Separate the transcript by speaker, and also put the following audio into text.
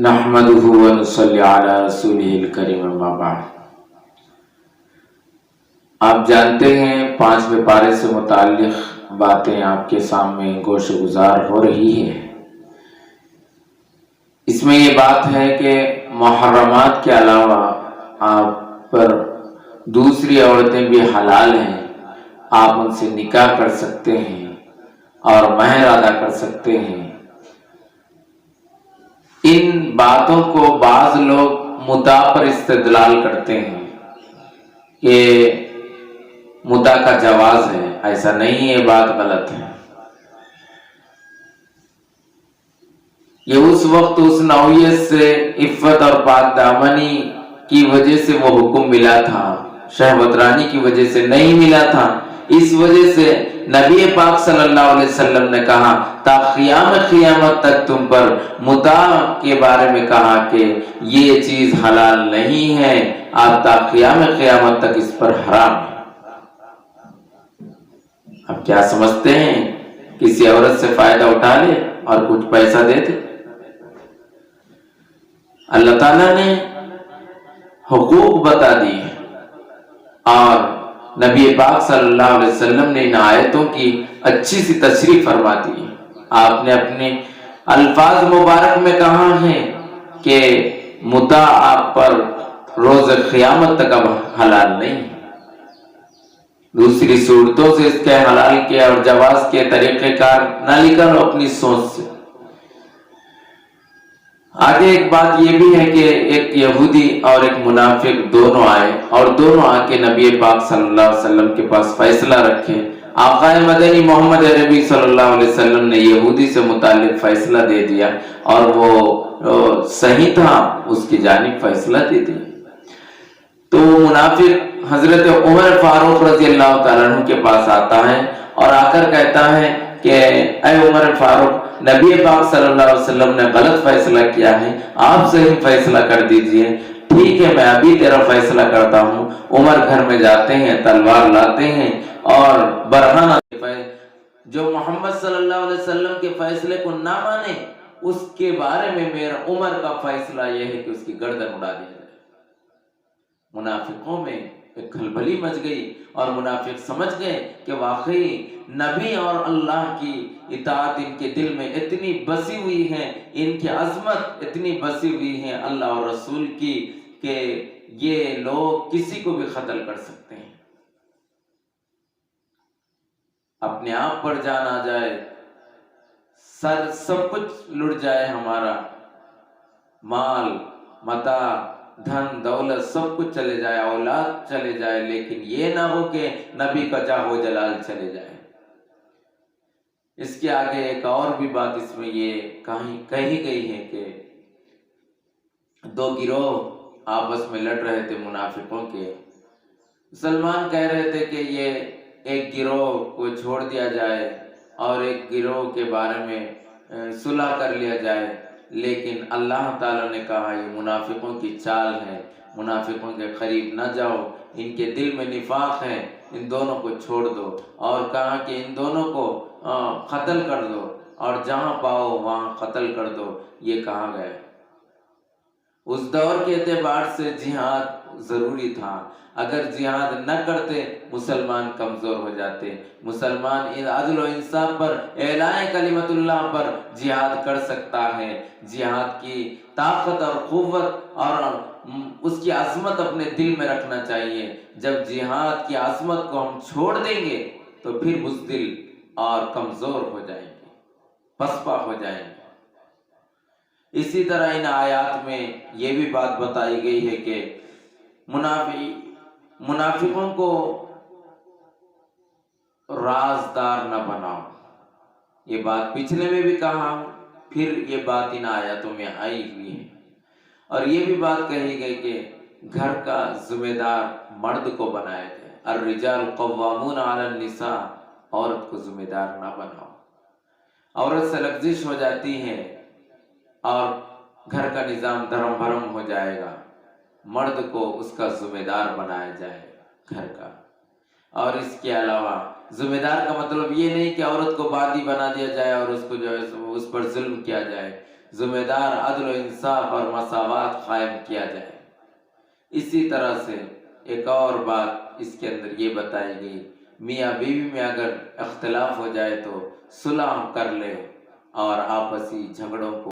Speaker 1: نحمده ونصلی علی رسولہ الکریم اما بعد۔ آپ جانتے ہیں 5ویں پارے سے متعلق باتیں آپ کے سامنے گوش گزار ہو رہی ہے۔ اس میں یہ بات ہے کہ محرمات کے علاوہ آپ پر دوسری عورتیں بھی حلال ہیں، آپ ان سے نکاح کر سکتے ہیں اور مہر ادا کر سکتے ہیں۔ ان باتوں کو بعض لوگ متاع پر استدلال کرتے ہیں کہ متاع کا جواز ہے، ایسا نہیں ہے، بات غلط ہے۔ یہ اس وقت اس نوعیت سے عفت اور پاک دامنی کی وجہ سے وہ حکم ملا تھا، شہوت رانی کی وجہ سے نہیں ملا تھا۔ اس وجہ سے نبی پاک صلی اللہ علیہ وسلم نے کہا تا قیامت تک تم پر متاع کے بارے میں کہا کہ یہ چیز حلال نہیں ہے، آپ تا قیامت تک اس پر حرام ہے۔ اب کیا سمجھتے ہیں؟ کسی عورت سے فائدہ اٹھا لے اور کچھ پیسہ دے دے؟ اللہ تعالیٰ نے حقوق بتا دی اور نبی پاک صلی اللہ علیہ وسلم نے ان آیتوں کی اچھی سی تشریح فرما دی۔ آپ نے اپنے الفاظ مبارک میں کہا ہے کہ متاع آپ پر روز قیامت تک اب حلال نہیں۔ دوسری صورتوں سے اس کے حلال کے اور جواز کے طریقہ کار نہ لکھا لو اپنی سوچ سے۔ آگے ایک بات یہ بھی ہے کہ ایک یہودی اور ایک منافق دونوں آئے اور دونوں آ کے نبی پاک صلی اللہ علیہ وسلم کے پاس فیصلہ رکھے۔ آقا مدنی محمد عربی صلی اللہ علیہ وسلم نے یہودی سے متعلق فیصلہ دے دیا اور وہ صحیح تھا، اس کی جانب فیصلہ دے دیا۔ تو منافق حضرت عمر فاروق رضی اللہ تعالیٰ عنہ کے پاس آتا ہے اور آ کر کہتا ہے کہ اے عمر فاروق، نبی پاک صلی اللہ علیہ وسلم نے غلط فیصلہ کیا ہے، آپ صحیح فیصلہ کر دیجئے۔ ٹھیک ہے، میں ابھی تیرا فیصلہ کرتا ہوں۔ عمر گھر میں جاتے ہیں، تلوار لاتے ہیں اور برہنہ جو محمد صلی اللہ علیہ وسلم کے فیصلے کو نہ مانے اس کے بارے میں میرا عمر کا فیصلہ یہ ہے کہ اس کی گردن اڑا دی جائے۔ منافقوں میں ایک کھلبلی مچ گئی اور منافق سمجھ گئے کہ واقعی نبی اور اللہ کی اطاعت ان کے دل میں اتنی بسی ہوئی ہے، ان کی عظمت اتنی بسی ہوئی ہے اللہ اور رسول کی کہ یہ لوگ کسی کو بھی قتل کر سکتے ہیں۔ اپنے آپ پر جان آ جائے، سب کچھ لٹ جائے، ہمارا مال متاع دھن دولت سب کچھ چلے جائے، اولاد چلے جائے، لیکن یہ نہ ہو کہ نبی کا جاہ و جلال چلے جائے۔ اس کے آگے ایک اور بھی بات اس میں یہ کہی گئی ہے کہ دو گروہ آپس میں لڑ رہے تھے منافقوں کے۔ مسلمان کہہ رہے تھے کہ یہ ایک گروہ کو چھوڑ دیا جائے اور ایک گروہ کے بارے میں صلح کر لیا جائے، لیکن اللہ تعالیٰ نے کہا یہ منافقوں کی چال ہے، منافقوں کے قریب نہ جاؤ، ان کے دل میں نفاق ہے، ان دونوں کو چھوڑ دو، اور کہا کہ ان دونوں کو قتل کر دو اور جہاں پاؤ وہاں قتل کر دو، یہ کہا گیا۔ اس دور کے اعتبار سے جہاد ضروری تھا، اگر جہاد نہ کرتے مسلمان کمزور ہو جاتے۔ مسلمان عدل و انصاف پر، اعلان کلمت اللہ پر جہاد کر سکتا ہے۔ جہاد کی طاقت اور قوت اور اس کی عظمت اپنے دل میں رکھنا چاہیے۔ جب جہاد کی عظمت کو ہم چھوڑ دیں گے تو پھر بزدل اور کمزور ہو جائیں گے، پسپا ہو جائیں گے۔ اسی طرح ان آیات میں یہ بھی بات بتائی گئی ہے کہ منافقوں کو رازدار نہ بناؤ۔ یہ بات پچھلے میں بھی کہا، پھر یہ بات ان آیاتوں میں آئی ہوئی ہے، اور یہ بھی بات کہی گئی کہ گھر کا ذمہ دار مرد کو بنایا جائے۔ الرجال قوامون علی النساء، عورت کو ذمہ دار نہ بناؤ۔ عورت سے لغزش ہو جاتی ہے اور گھر کا نظام دھرم بھرم ہو جائے گا۔ مرد کو اس کا ذمہ دار بنایا جائے گھر کا۔ اور اس کے علاوہ ذمہ دار کا مطلب یہ نہیں کہ عورت کو باندھی بنا دیا جائے اور اس کو جو ہے اس پر ظلم کیا جائے۔ ذمہ دار عدل و انصاف اور مساوات قائم کیا جائے۔ اسی طرح سے ایک اور بات اس کے اندر یہ بتائی گئی، میاں بیوی میں اگر اختلاف ہو جائے تو صلح کر لے اور آپسی جھگڑوں کو